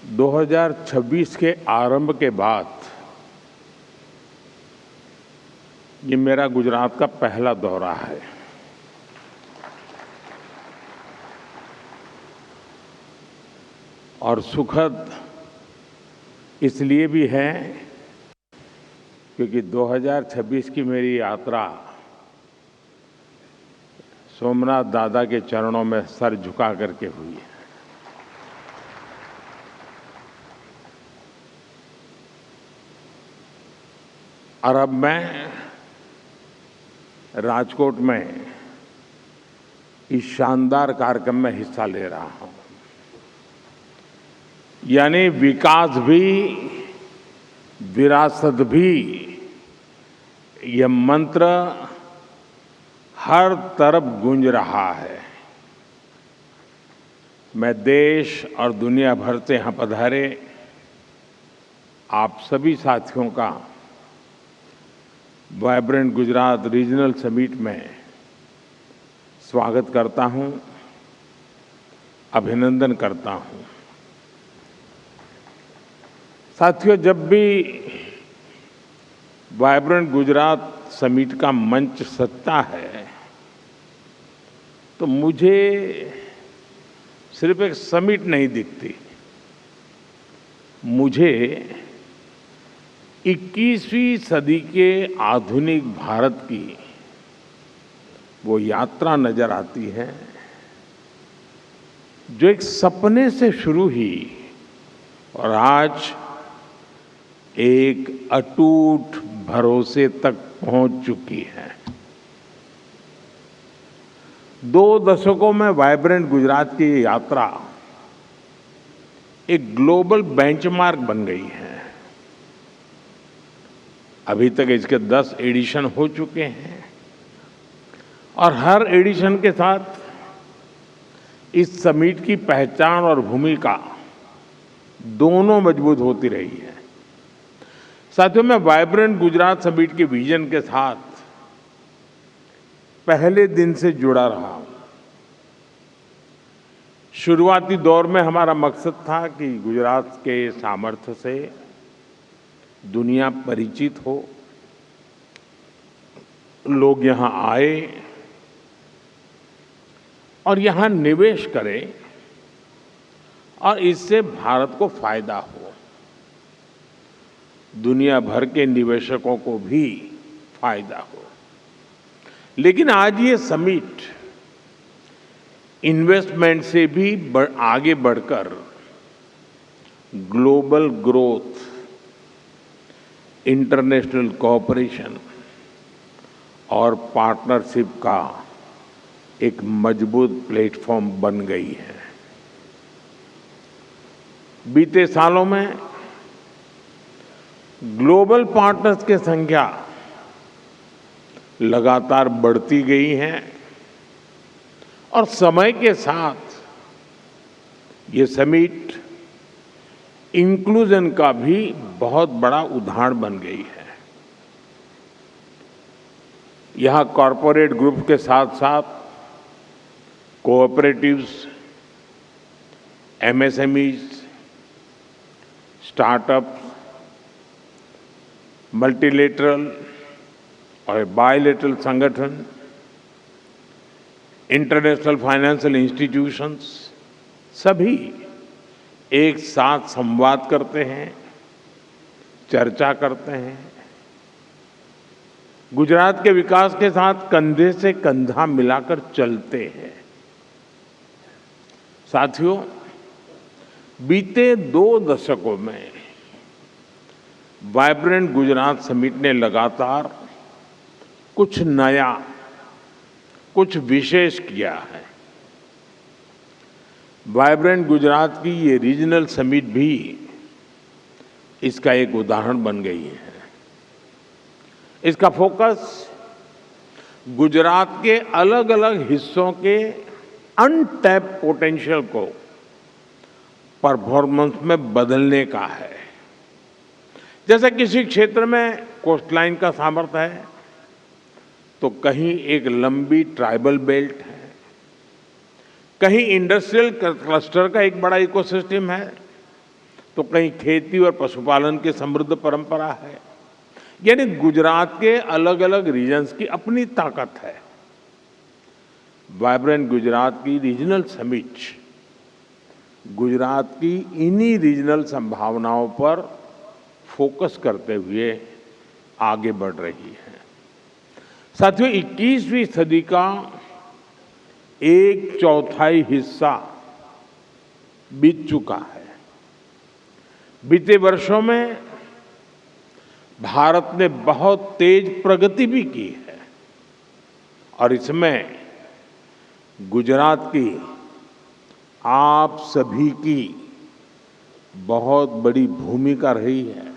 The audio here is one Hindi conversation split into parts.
2026 के आरंभ के बाद ये मेरा गुजरात का पहला दौरा है। और सुखद इसलिए भी है क्योंकि 2026 की मेरी यात्रा सोमनाथ दादा के चरणों में सर झुका करके हुई है। और अब मैं राजकोट में इस शानदार कार्यक्रम में हिस्सा ले रहा हूं। यानी विकास भी विरासत भी, यह मंत्र हर तरफ गूंज रहा है। मैं देश और दुनिया भर से यहां पधारे आप सभी साथियों का वाइब्रेंट गुजरात रीजनल समिट में स्वागत करता हूं, अभिनंदन करता हूं। साथियों, जब भी वाइब्रेंट गुजरात समिट का मंच सजता है तो मुझे सिर्फ एक समिट नहीं दिखती, मुझे 21वीं सदी के आधुनिक भारत की वो यात्रा नजर आती है जो एक सपने से शुरू हुई और आज एक अटूट भरोसे तक पहुंच चुकी है। 2 दशकों में वाइब्रेंट गुजरात की यात्रा एक ग्लोबल बेंचमार्क बन गई है। अभी तक इसके 10 एडिशन हो चुके हैं और हर एडिशन के साथ इस समिट की पहचान और भूमिका दोनों मजबूत होती रही है। साथियों, मैं वाइब्रेंट गुजरात समिट के विजन के साथ पहले दिन से जुड़ा रहा हूं। शुरुआती दौर में हमारा मकसद था कि गुजरात के सामर्थ्य से दुनिया परिचित हो, लोग यहां आए और यहां निवेश करें और इससे भारत को फायदा हो, दुनिया भर के निवेशकों को भी फायदा हो। लेकिन आज ये समिट इन्वेस्टमेंट से भी आगे बढ़कर ग्लोबल ग्रोथ, इंटरनेशनल कोऑपरेशन और पार्टनरशिप का एक मजबूत प्लेटफॉर्म बन गई है। बीते सालों में ग्लोबल पार्टनर्स की संख्या लगातार बढ़ती गई है और समय के साथ ये समिट इंक्लूजन का भी बहुत बड़ा उदाहरण बन गई है। यहां कॉरपोरेट ग्रुप के साथ साथ कोऑपरेटिव्स, एमएसएमईज, स्टार्टअप्स, मल्टीलेटरल और बायलेटरल संगठन, इंटरनेशनल फाइनेंशियल इंस्टीट्यूशंस सभी एक साथ संवाद करते हैं, चर्चा करते हैं, गुजरात के विकास के साथ कंधे से कंधा मिलाकर चलते हैं। साथियों, बीते 2 दशकों में वाइब्रेंट गुजरात समिट ने लगातार कुछ नया, कुछ विशेष किया है। वाइब्रेंट गुजरात की ये रीजनल समिट भी इसका एक उदाहरण बन गई है। इसका फोकस गुजरात के अलग अलग हिस्सों के अनटैप पोटेंशियल को परफॉर्मेंस में बदलने का है। जैसे किसी क्षेत्र में कोस्टलाइन का सामर्थ्य है तो कहीं एक लंबी ट्राइबल बेल्ट है, कहीं इंडस्ट्रियल क्लस्टर का एक बड़ा इकोसिस्टम है तो कहीं खेती और पशुपालन की समृद्ध परंपरा है। यानी गुजरात के अलग अलग रीजन्स की अपनी ताकत है। वाइब्रेंट गुजरात की रीजनल समिट गुजरात की इन्हीं रीजनल संभावनाओं पर फोकस करते हुए आगे बढ़ रही है। साथियों, 21वीं सदी का एक चौथाई हिस्सा बीत चुका है। बीते वर्षों में भारत ने बहुत तेज प्रगति भी की है और इसमें गुजरात की आप सभी की बहुत बड़ी भूमिका रही है।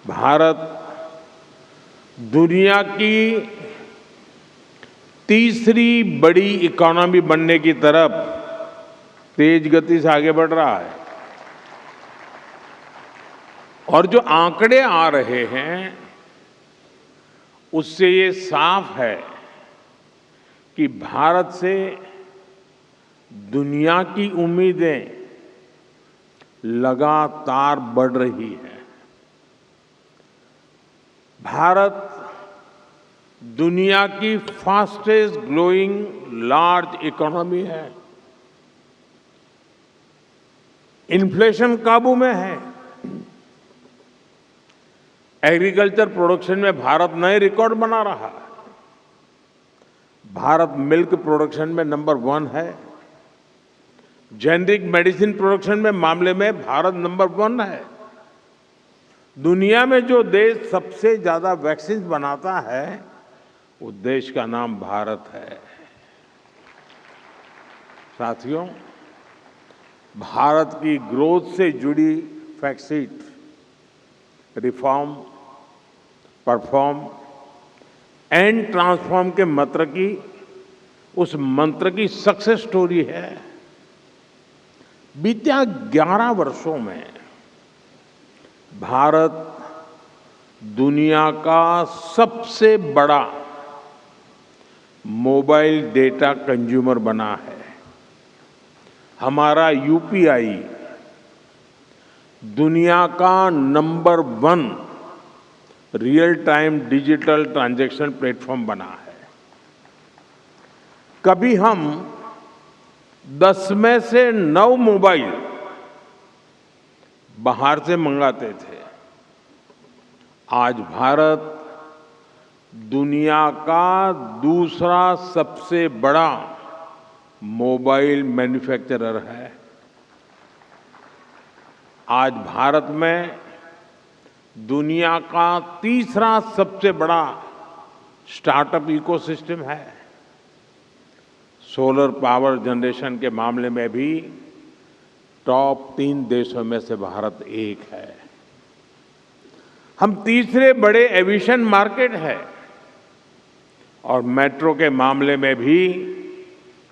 भारत दुनिया की तीसरी बड़ी इकोनॉमी बनने की तरफ तेज गति से आगे बढ़ रहा है और जो आंकड़े आ रहे हैं उससे ये साफ है कि भारत से दुनिया की उम्मीदें लगातार बढ़ रही हैं। भारत दुनिया की फास्टेस्ट ग्रोइंग लार्ज इकोनॉमी है। इन्फ्लेशन काबू में है। एग्रीकल्चर प्रोडक्शन में भारत नए रिकॉर्ड बना रहा है। भारत मिल्क प्रोडक्शन में नंबर 1 है। जेनेरिक मेडिसिन प्रोडक्शन में मामले में भारत नंबर 1 है। दुनिया में जो देश सबसे ज्यादा वैक्सीन बनाता है उस देश का नाम भारत है। साथियों, भारत की ग्रोथ से जुड़ी fact reform, perform and transform के उस मंत्र की सक्सेस स्टोरी है। बीते 11 वर्षों में भारत दुनिया का सबसे बड़ा मोबाइल डेटा कंज्यूमर बना है। हमारा यूपीआई दुनिया का number 1 real time digital transaction platform बना है। कभी हम 10 में से 9 मोबाइल बाहर से मंगाते थे। आज भारत दुनिया का दूसरा सबसे बड़ा मोबाइल मैन्युफैक्चरर है। आज भारत में दुनिया का तीसरा सबसे बड़ा स्टार्टअप इकोसिस्टम है। सोलर पावर जनरेशन के मामले में भी टॉप 3 देशों में से भारत एक है। हम तीसरे बड़े एविएशन मार्केट है और मेट्रो के मामले में भी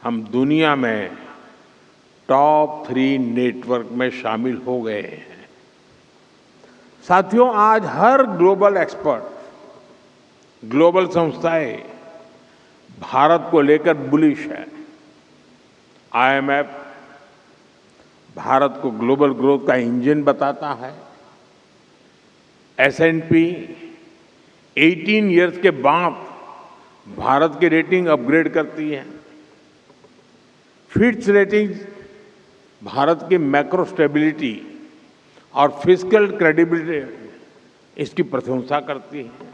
हम दुनिया में टॉप 3 नेटवर्क में शामिल हो गए हैं। साथियों, आज हर ग्लोबल एक्सपर्ट, ग्लोबल संस्थाएं भारत को लेकर बुलिश है। आईएमएफ भारत को ग्लोबल ग्रोथ का इंजन बताता है। एसएनपी 18 इयर्स के बाद भारत की रेटिंग अपग्रेड करती है। फिच रेटिंग भारत की मैक्रो स्टेबिलिटी और फिस्कल क्रेडिबिलिटी इसकी प्रशंसा करती है।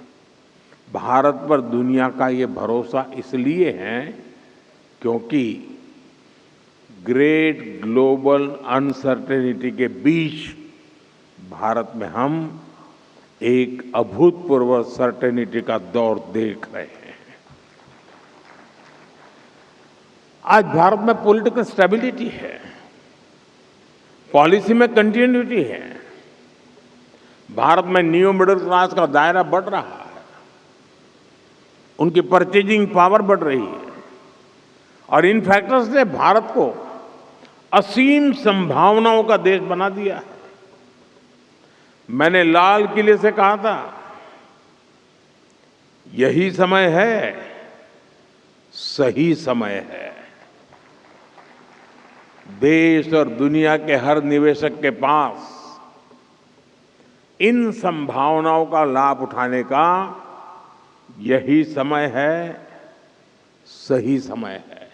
भारत पर दुनिया का ये भरोसा इसलिए है क्योंकि ग्रेट ग्लोबल अनसर्टेनिटी के बीच भारत में हम एक अभूतपूर्व सर्टेनिटी का दौर देख रहे हैं। आज भारत में पॉलिटिकल स्टेबिलिटी है, पॉलिसी में कंटिन्यूटी है। भारत में न्यू मिडिल क्लास का दायरा बढ़ रहा है, उनकी परचेजिंग पावर बढ़ रही है और इन फैक्टर्स ने भारत को असीम संभावनाओं का देश बना दिया है। मैंने लाल किले से कहा था, यही समय है, सही समय है। देश और दुनिया के हर निवेशक के पास इन संभावनाओं का लाभ उठाने का यही समय है, सही समय है।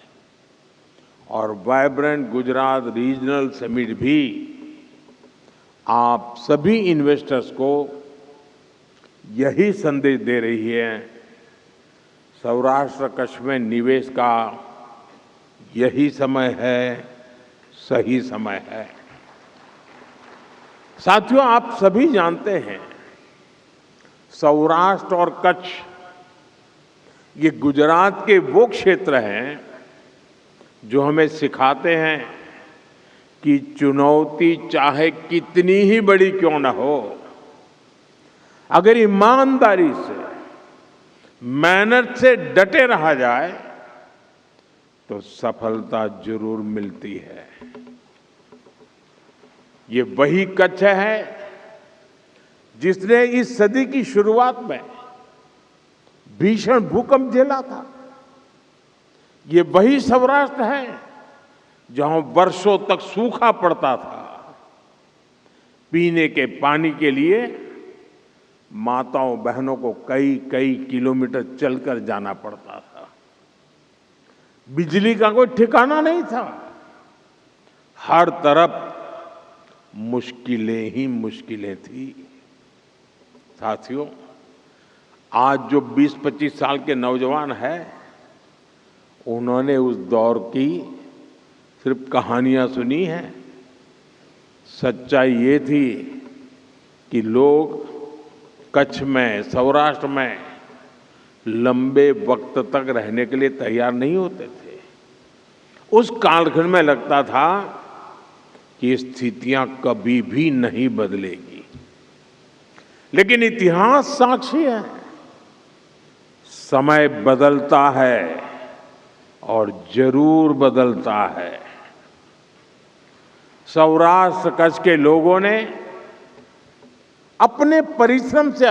और वाइब्रेंट गुजरात रीजनल समिट भी आप सभी इन्वेस्टर्स को यही संदेश दे रही है। सौराष्ट्र कच्छ में निवेश का यही समय है, सही समय है। साथियों, आप सभी जानते हैं, सौराष्ट्र और कच्छ ये गुजरात के वो क्षेत्र हैं जो हमें सिखाते हैं कि चुनौती चाहे कितनी ही बड़ी क्यों न हो, अगर ईमानदारी से, मेहनत से डटे रहा जाए तो सफलता जरूर मिलती है। ये वही कच्छ है जिसने इस सदी की शुरुआत में भीषण भूकंप झेला था। ये वही सौराष्ट्र है जहां वर्षों तक सूखा पड़ता था। पीने के पानी के लिए माताओं बहनों को कई कई किलोमीटर चलकर जाना पड़ता था। बिजली का कोई ठिकाना नहीं था। हर तरफ मुश्किलें ही मुश्किलें थी। साथियों, आज जो 20-25 साल के नौजवान हैं, उन्होंने उस दौर की सिर्फ कहानियां सुनी हैं। सच्चाई ये थी कि लोग कच्छ में, सौराष्ट्र में लंबे वक्त तक रहने के लिए तैयार नहीं होते थे। उस कालखंड में लगता था कि स्थितियां कभी भी नहीं बदलेगी, लेकिन इतिहास साक्षी है, समय बदलता है और जरूर बदलता है। सौराष्ट्र कच्छ के लोगों ने अपने परिश्रम से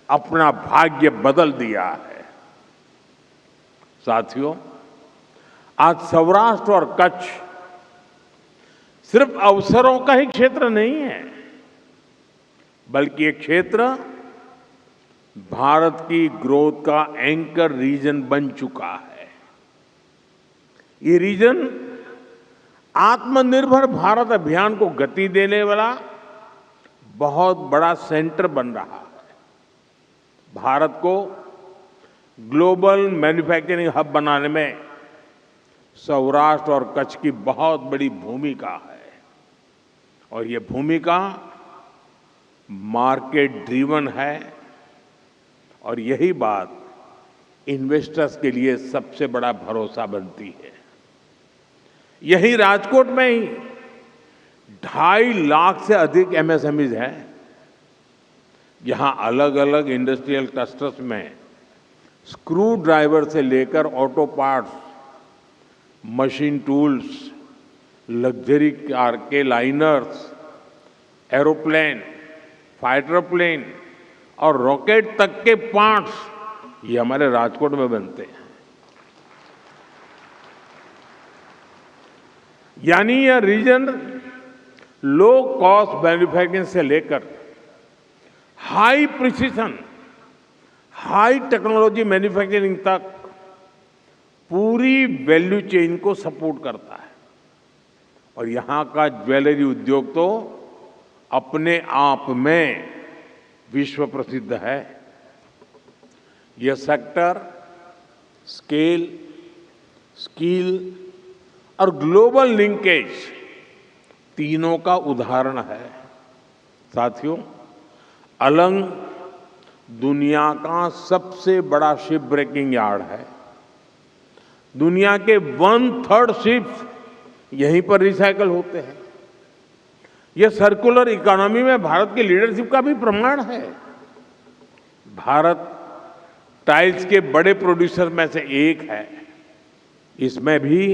अपना भाग्य बदल दिया है। साथियों, आज सौराष्ट्र और कच्छ सिर्फ अवसरों का ही क्षेत्र नहीं है, बल्कि एक क्षेत्र भारत की ग्रोथ का एंकर रीजन बन चुका है। ये रीजन आत्मनिर्भर भारत अभियान को गति देने वाला बहुत बड़ा सेंटर बन रहा है। भारत को ग्लोबल मैन्युफैक्चरिंग हब बनाने में सौराष्ट्र और कच्छ की बहुत बड़ी भूमिका है, और ये भूमिका मार्केट ड्रिवन है, और यही बात इन्वेस्टर्स के लिए सबसे बड़ा भरोसा बनती है। यही राजकोट में ही 2.5 लाख से अधिक एमएसएमईज हैं। यहां अलग अलग इंडस्ट्रियल क्लस्टर्स में स्क्रू ड्राइवर से लेकर auto parts, machine tools, luxury car के लाइनर्स, एरोप्लेन, फाइटर प्लेन और रॉकेट तक के पार्ट्स ये हमारे राजकोट में बनते हैं। यानी यह रीजन लो कॉस्ट मैन्युफैक्चरिंग से लेकर high precision, high technology manufacturing तक पूरी वैल्यू चेन को सपोर्ट करता है। और यहां का ज्वेलरी उद्योग तो अपने आप में विश्व प्रसिद्ध है। यह सेक्टर स्केल, स्किल और ग्लोबल लिंकेज तीनों का उदाहरण है। साथियों, अलंग दुनिया का सबसे बड़ा शिप ब्रेकिंग यार्ड है। दुनिया के 1/3 शिप्स यहीं पर रिसाइकल होते हैं। यह सर्कुलर इकोनॉमी में भारत की लीडरशिप का भी प्रमाण है। भारत टाइल्स के बड़े प्रोड्यूसर में से एक है। इसमें भी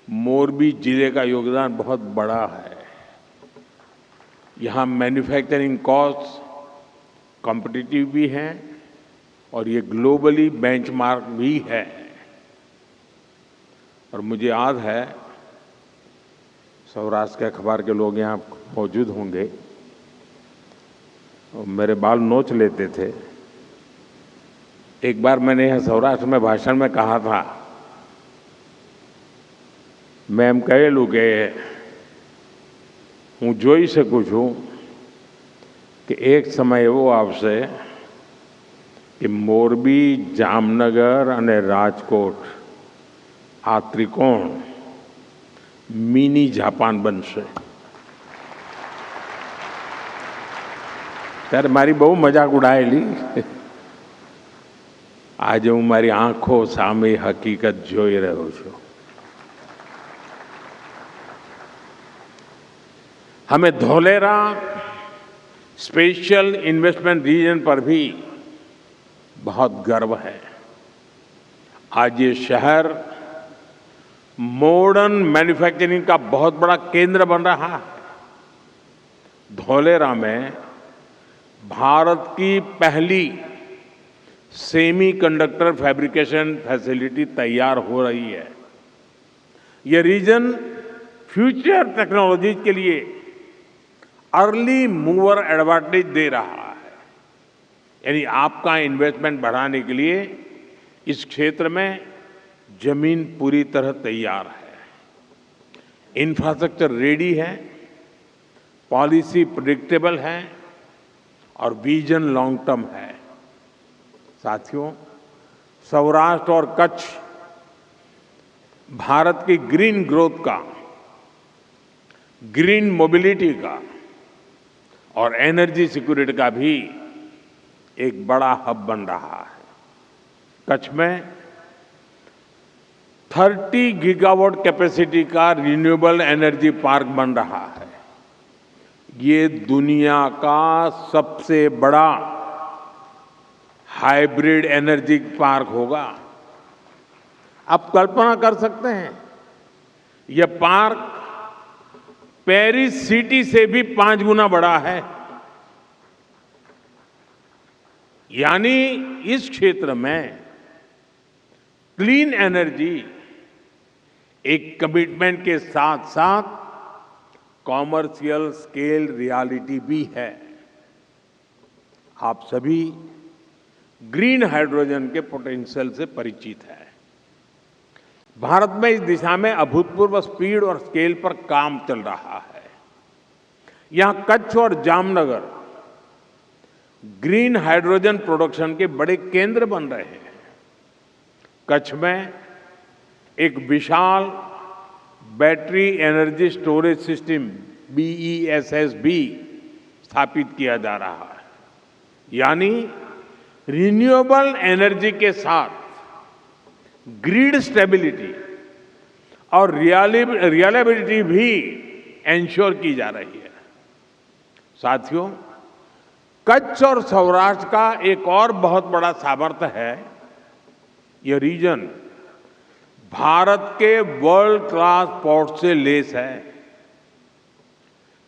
मोरबी जिले का योगदान बहुत बड़ा है। यहाँ मैन्युफैक्चरिंग कॉस्ट कॉम्पिटिटिव भी है और ये ग्लोबली बेंचमार्क भी है। और मुझे याद है सौराष्ट्र के अखबार के लोग यहाँ मौजूद होंगे। मेरे बाल नोच लेते थे। एक बार मैंने यहाँ सौराष्ट्र में भाषण में कहा था, मैं એમ કહેલું કે હું જોઈ શકું છું કે એક સમય એવો આવશે કે મોરબી, જામનગર અને રાજકોટ આ ત્રિકોણ મિની જાપાન બનશે। ત્યારે મારી બહુ મજાક ઉડાયેલી। આજે હું મારી આંખો સામે હકીકત જોઈ રહ્યો છું। हमें धोलेरा स्पेशल इन्वेस्टमेंट रीजन पर भी बहुत गर्व है। आज ये शहर मॉडर्न मैन्युफैक्चरिंग का बहुत बड़ा केंद्र बन रहा है। धोलेरा में भारत की पहली सेमीकंडक्टर फैब्रिकेशन फैसिलिटी तैयार हो रही है। ये रीजन फ्यूचर टेक्नोलॉजी के लिए अर्ली मूवर एडवांटेज दे रहा है। यानी आपका इन्वेस्टमेंट बढ़ाने के लिए इस क्षेत्र में जमीन पूरी तरह तैयार है, इंफ्रास्ट्रक्चर रेडी है, पॉलिसी प्रेडिक्टेबल है और विजन लॉन्ग टर्म है। साथियों, सौराष्ट्र और कच्छ भारत की ग्रीन ग्रोथ का, ग्रीन मोबिलिटी का और एनर्जी सिक्योरिटी का भी एक बड़ा हब बन रहा है। कच्छ में 30 गीगावाट कैपेसिटी का रिन्यूएबल एनर्जी पार्क बन रहा है। ये दुनिया का सबसे बड़ा हाइब्रिड एनर्जी पार्क होगा। आप कल्पना कर सकते हैं, यह पार्क पेरिस सिटी से भी 5 गुना बड़ा है। यानी इस क्षेत्र में क्लीन एनर्जी एक कमिटमेंट के साथ साथ कॉमर्शियल स्केल रियलिटी भी है। आप सभी ग्रीन हाइड्रोजन के पोटेंशियल से परिचित हैं। भारत में इस दिशा में अभूतपूर्व स्पीड और स्केल पर काम चल रहा है। यहां कच्छ और जामनगर ग्रीन हाइड्रोजन प्रोडक्शन के बड़े केंद्र बन रहे हैं। कच्छ में एक विशाल battery energy storage system BESS भी स्थापित किया जा रहा है। यानी रिन्यूएबल एनर्जी के साथ ग्रिड स्टेबिलिटी और रिलायबिलिटी भी एंश्योर की जा रही है। साथियों, कच्छ और सौराष्ट्र का एक और बहुत बड़ा सामर्थ्य है, यह रीजन भारत के वर्ल्ड क्लास पोर्ट से लेस है।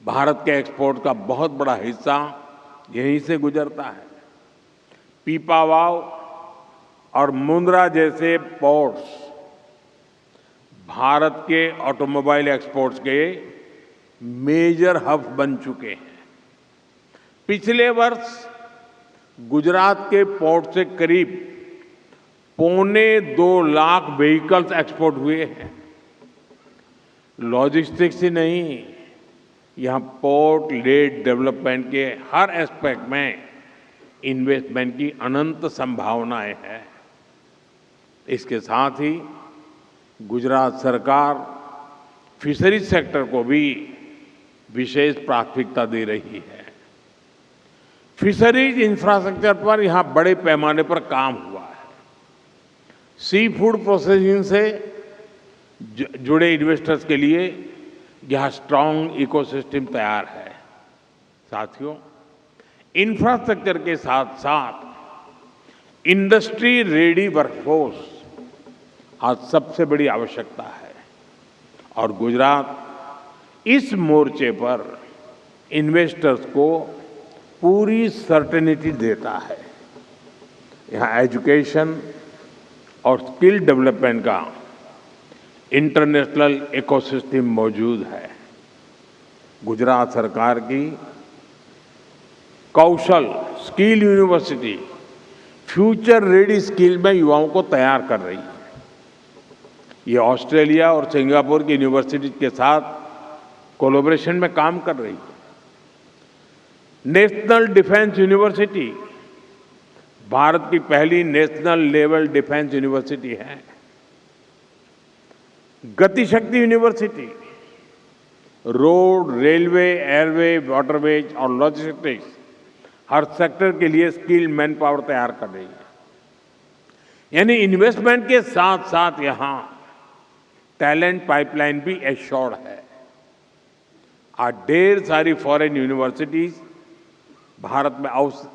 भारत के एक्सपोर्ट का बहुत बड़ा हिस्सा यहीं से गुजरता है। पीपावाव और मुंद्रा जैसे पोर्ट्स भारत के ऑटोमोबाइल एक्सपोर्ट्स के मेजर हब बन चुके हैं। पिछले वर्ष गुजरात के पोर्ट से करीब 2.25 लाख व्हीकल्स एक्सपोर्ट हुए हैं। लॉजिस्टिक्स ही नहीं, यहां पोर्ट लेड डेवलपमेंट के हर एस्पेक्ट में इन्वेस्टमेंट की अनंत संभावनाएं हैं। इसके साथ ही गुजरात सरकार फिशरीज सेक्टर को भी विशेष प्राथमिकता दे रही है। फिशरीज इंफ्रास्ट्रक्चर पर यहां बड़े पैमाने पर काम हुआ है। सी फूड प्रोसेसिंग से जुड़े इन्वेस्टर्स के लिए यह स्ट्रांग इकोसिस्टम तैयार है। साथियों, इंफ्रास्ट्रक्चर के साथ साथ इंडस्ट्री रेडी वर्कफोर्स आज सबसे बड़ी आवश्यकता है और गुजरात इस मोर्चे पर इन्वेस्टर्स को पूरी सर्टेनिटी देता है। यहाँ एजुकेशन और स्किल डेवलपमेंट का इंटरनेशनल इकोसिस्टम मौजूद है। गुजरात सरकार की कौशल skill university future ready skill में युवाओं को तैयार कर रही है। ये ऑस्ट्रेलिया और सिंगापुर की यूनिवर्सिटी के साथ कोलैबोरेशन में काम कर रही है। नेशनल डिफेंस यूनिवर्सिटी भारत की पहली नेशनल लेवल डिफेंस यूनिवर्सिटी है। Gati Shakti university road, railway, airway, waterways और लॉजिस्टिक्स हर सेक्टर के लिए स्किल मैन पावर तैयार कर रही है। यानी इन्वेस्टमेंट के साथ साथ यहां टैलेंट पाइपलाइन भी एश्योर्ड है। आज ढेर सारी फॉरेन यूनिवर्सिटीज भारत में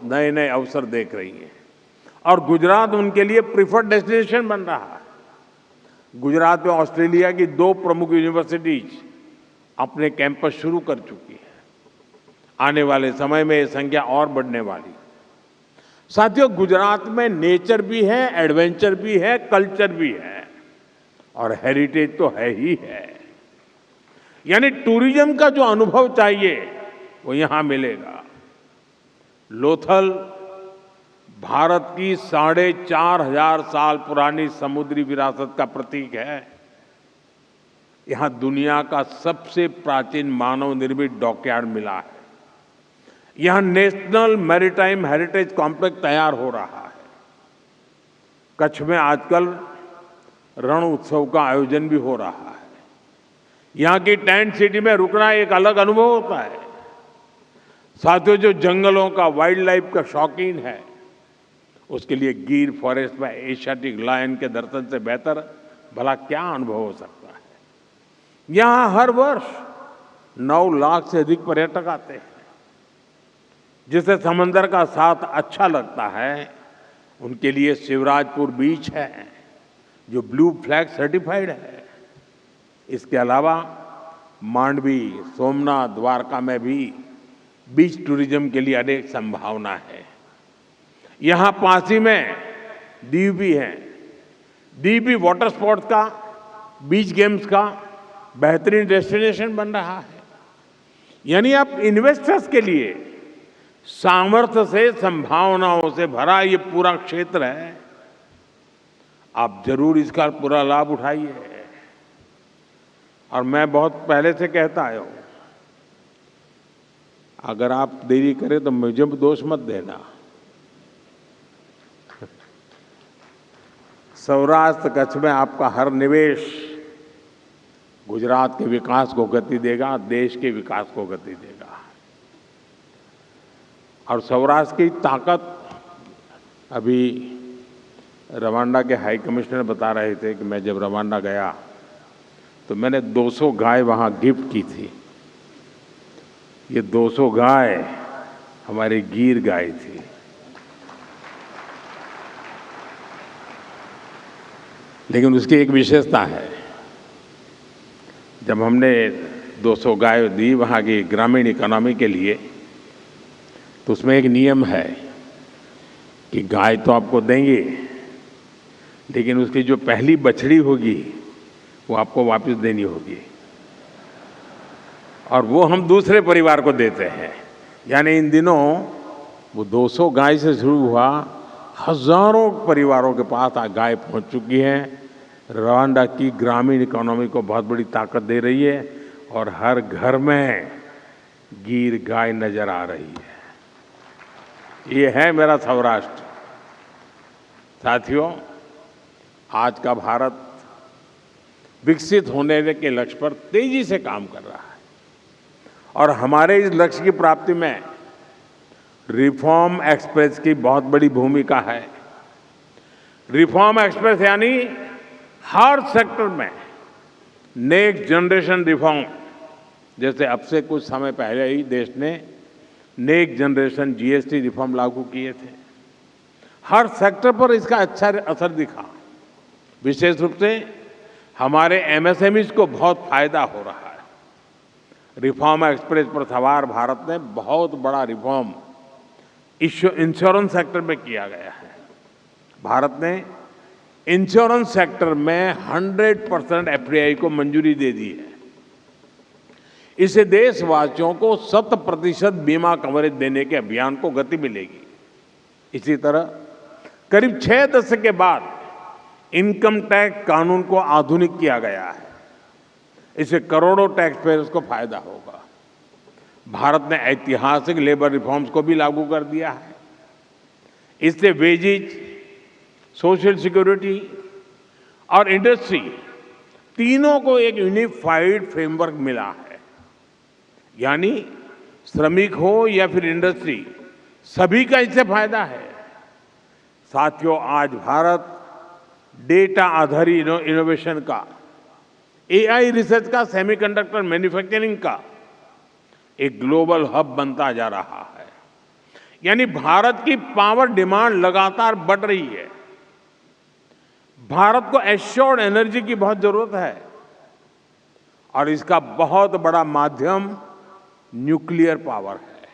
नए नए अवसर देख रही हैं और गुजरात उनके लिए प्रिफर्ड डेस्टिनेशन बन रहा है। गुजरात में ऑस्ट्रेलिया की 2 प्रमुख यूनिवर्सिटीज अपने कैंपस शुरू कर चुकी है। आने वाले समय में ये संख्या और बढ़ने वाली। साथियों, गुजरात में नेचर भी है, एडवेंचर भी है, कल्चर भी है और हेरिटेज तो है ही है। यानी टूरिज्म का जो अनुभव चाहिए वो यहां मिलेगा। लोथल भारत की 4,500 साल पुरानी समुद्री विरासत का प्रतीक है। यहां दुनिया का सबसे प्राचीन मानव निर्मित डॉकयार्ड मिला है। यहां नेशनल मैरीटाइम हेरिटेज कॉम्प्लेक्स तैयार हो रहा है। कच्छ में आजकल रण उत्सव का आयोजन भी हो रहा है। यहां की टेंट सिटी में रुकना एक अलग अनुभव होता है। साथियों, जो जंगलों का, वाइल्ड लाइफ का शौकीन है उसके लिए गिर फॉरेस्ट में एशियाटिक लायन के दर्शन से बेहतर भला क्या अनुभव हो सकता है। यहां हर वर्ष 9 लाख से अधिक पर्यटक आते हैं। जिसे समंदर का साथ अच्छा लगता है उनके लिए शिवराजपुर बीच है जो ब्लू फ्लैग सर्टिफाइड है। इसके अलावा मांडवी, सोमनाथ, द्वारका में भी बीच टूरिज्म के लिए अनेक संभावना है। यहां पासी में दीव भी है। दीव भी वाटर स्पोर्ट्स का, बीच गेम्स का बेहतरीन डेस्टिनेशन बन रहा है। यानी आप इन्वेस्टर्स के लिए सामर्थ्य से, संभावनाओं से भरा ये पूरा क्षेत्र है। आप जरूर इसका पूरा लाभ उठाइए। और मैं बहुत पहले से कहता आया हूं, अगर आप देरी करें तो मुझे दोष मत देना। सौराष्ट्र कच्छ में आपका हर निवेश गुजरात के विकास को गति देगा, देश के विकास को गति देगा। और सौराष्ट्र की ताकत, अभी रवांडा के हाई कमिश्नर बता रहे थे कि मैं जब रवांडा गया तो मैंने 200 गाय वहाँ गिफ्ट की थी। ये 200 गाय हमारी गिर गाय थी। लेकिन उसकी एक विशेषता है, जब हमने 200 गाय दी वहाँ की ग्रामीण इकोनॉमी के लिए, तो उसमें एक नियम है कि गाय तो आपको देंगे, लेकिन उसकी जो पहली बछड़ी होगी वो आपको वापस देनी होगी और वो हम दूसरे परिवार को देते हैं। यानी इन दिनों वो 200 गाय से शुरू हुआ, हजारों परिवारों के पास गाय पहुंच चुकी है। रवांडा की ग्रामीण इकोनॉमी को बहुत बड़ी ताकत दे रही है और हर घर में गिर गाय नजर आ रही है। ये है मेरा सौराष्ट्र। साथियों, आज का भारत विकसित होने के लक्ष्य पर तेजी से काम कर रहा है और हमारे इस लक्ष्य की प्राप्ति में रिफॉर्म एक्सप्रेस की बहुत बड़ी भूमिका है। रिफॉर्म एक्सप्रेस यानी हर सेक्टर में नेक्स्ट जनरेशन रिफॉर्म। जैसे अब से कुछ समय पहले ही देश ने नेक्स्ट जनरेशन जीएसटी रिफॉर्म लागू किए थे। हर सेक्टर पर इसका अच्छा असर दिखा। विशेष रूप से हमारे एमएसएमईज को बहुत फायदा हो रहा है। रिफॉर्म एक्सप्रेस पर सवार भारत ने बहुत बड़ा रिफॉर्म इंश्योरेंस सेक्टर में किया गया है। भारत ने इंश्योरेंस सेक्टर में 100% एफडीआई को मंजूरी दे दी है। इससे देशवासियों को 100% बीमा कवरेज देने के अभियान को गति मिलेगी। इसी तरह करीब 6 दशक के बाद इनकम टैक्स कानून को आधुनिक किया गया है। इससे करोड़ों टैक्स पेयर्स को फायदा होगा। भारत ने ऐतिहासिक लेबर रिफॉर्म्स को भी लागू कर दिया है। इससे वेजेज, सोशल सिक्योरिटी और इंडस्ट्री तीनों को एक यूनिफाइड फ्रेमवर्क मिला है। यानी श्रमिक हो या फिर इंडस्ट्री, सभी का इससे फायदा है। साथियों, आज भारत डेटा आधारित इनोवेशन का, एआई रिसर्च का, सेमीकंडक्टर मैन्युफैक्चरिंग का एक ग्लोबल हब बनता जा रहा है। यानी भारत की पावर डिमांड लगातार बढ़ रही है। भारत को एश्योर्ड एनर्जी की बहुत जरूरत है और इसका बहुत बड़ा माध्यम न्यूक्लियर पावर है।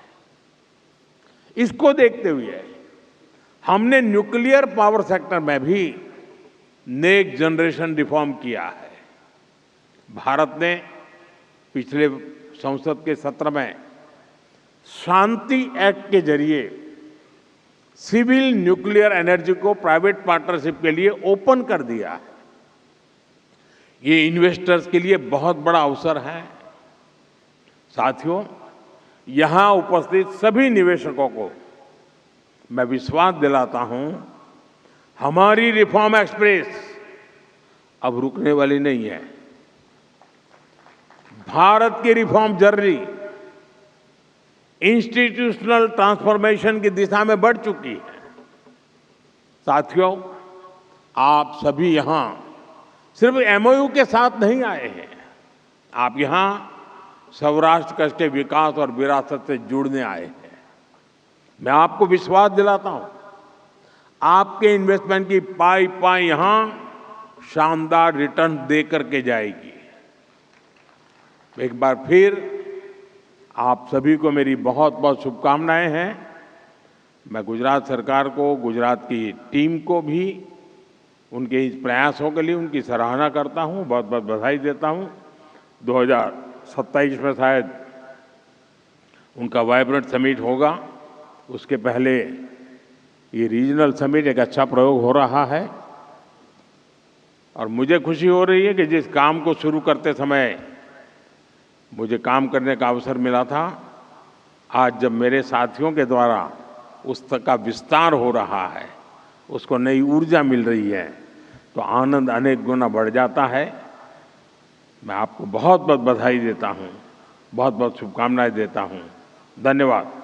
इसको देखते हुए हमने न्यूक्लियर पावर सेक्टर में भी नेक्स्ट जनरेशन रिफॉर्म किया है। भारत ने पिछले संसद के सत्र में शांति एक्ट के जरिए सिविल न्यूक्लियर एनर्जी को प्राइवेट पार्टनरशिप के लिए ओपन कर दिया है। ये इन्वेस्टर्स के लिए बहुत बड़ा अवसर है। साथियों, यहां उपस्थित सभी निवेशकों को मैं विश्वास दिलाता हूं, हमारी रिफॉर्म एक्सप्रेस अब रुकने वाली नहीं है। भारत की रिफॉर्म जर्नी इंस्टीट्यूशनल ट्रांसफॉर्मेशन की दिशा में बढ़ चुकी है। साथियों, आप सभी यहां सिर्फ एमओयू के साथ नहीं आए हैं। आप यहां सौराष्ट्र कच्छ के विकास और विरासत से जुड़ने आए हैं। मैं आपको विश्वास दिलाता हूं, आपके इन्वेस्टमेंट की पाई पाई यहां शानदार रिटर्न दे करके जाएगी। एक बार फिर आप सभी को मेरी बहुत बहुत शुभकामनाएं हैं। मैं गुजरात सरकार को, गुजरात की टीम को भी उनके इस प्रयासों के लिए उनकी सराहना करता हूं, बहुत बहुत बधाई देता हूं। 2027 में शायद उनका वाइब्रेंट समिट होगा। उसके पहले ये रीजनल समिट एक अच्छा प्रयोग हो रहा है और मुझे खुशी हो रही है कि जिस काम को शुरू करते समय मुझे काम करने का अवसर मिला था, आज जब मेरे साथियों के द्वारा उस तक का विस्तार हो रहा है, उसको नई ऊर्जा मिल रही है, तो आनंद अनेक गुना बढ़ जाता है। मैं आपको बहुत बहुत बधाई देता हूँ, बहुत बहुत शुभकामनाएं देता हूँ। धन्यवाद।